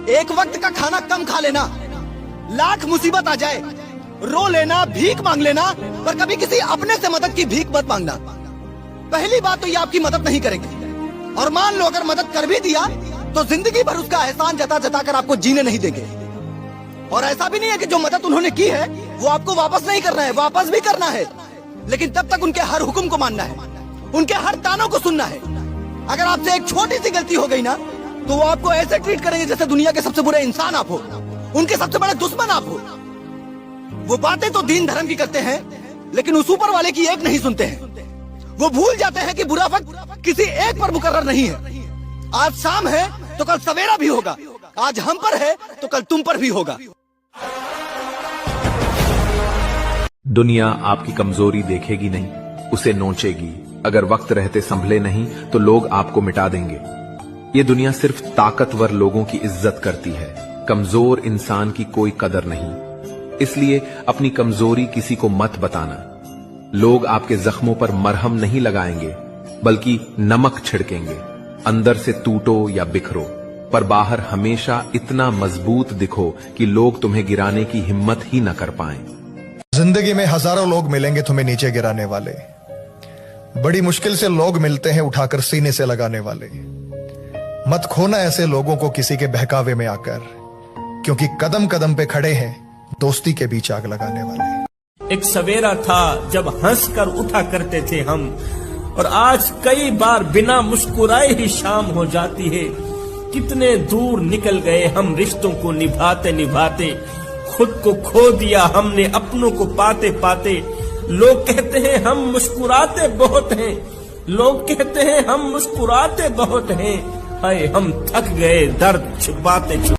एक वक्त का खाना कम खा लेना, लाख मुसीबत आ जाए, रो लेना, भीख मांग लेना, पर कभी किसी अपने से मदद की भीख मत मांगना। पहली बात तो ये आपकी मदद नहीं करेंगे, और मान लो अगर मदद कर भी दिया तो जिंदगी भर उसका एहसान जता जता कर आपको जीने नहीं देंगे। और ऐसा भी नहीं है कि जो मदद उन्होंने की है वो आपको वापस नहीं करना है, वापस भी करना है, लेकिन तब तक उनके हर हुक्म को मानना है, उनके हर तानों को सुनना है। अगर आपसे एक छोटी सी गलती हो गई ना तो वो आपको ऐसे ट्रीट करेंगे जैसे दुनिया के सबसे बुरे इंसान आप हो, उनके सबसे बड़े दुश्मन आप हो। वो बातें तो दीन धर्म की करते हैं लेकिन उस ऊपर वाले की एक नहीं सुनते हैं। वो भूल जाते हैं कि बुरा वक्त किसी एक पर मुकर्रर नहीं है। आज शाम है तो कल सवेरा भी होगा, आज हम पर है तो कल तुम पर भी होगा। दुनिया आपकी कमजोरी देखेगी नहीं, उसे नोचेगी। अगर वक्त रहते संभले नहीं तो लोग आपको मिटा देंगे। ये दुनिया सिर्फ ताकतवर लोगों की इज्जत करती है, कमजोर इंसान की कोई कदर नहीं। इसलिए अपनी कमजोरी किसी को मत बताना। लोग आपके जख्मों पर मरहम नहीं लगाएंगे बल्कि नमक छिड़केंगे। अंदर से टूटो या बिखरो, पर बाहर हमेशा इतना मजबूत दिखो कि लोग तुम्हें गिराने की हिम्मत ही न कर पाएं। जिंदगी में हजारों लोग मिलेंगे तुम्हें नीचे गिराने वाले, बड़ी मुश्किल से लोग मिलते हैं उठाकर सीने से लगाने वाले। मत खोना ऐसे लोगों को किसी के बहकावे में आकर, क्योंकि कदम कदम पे खड़े हैं दोस्ती के बीच आग लगाने वाले। एक सवेरा था जब हंस कर उठा करते थे हम, और आज कई बार बिना मुस्कुराए ही शाम हो जाती है। कितने दूर निकल गए हम रिश्तों को निभाते निभाते, खुद को खो दिया हमने अपनों को पाते पाते। लोग कहते हैं हम मुस्कुराते बहुत हैं, लोग कहते हैं हम मुस्कुराते बहुत हैं। हाय हम थक गए दर्द छुपाते छुपाते।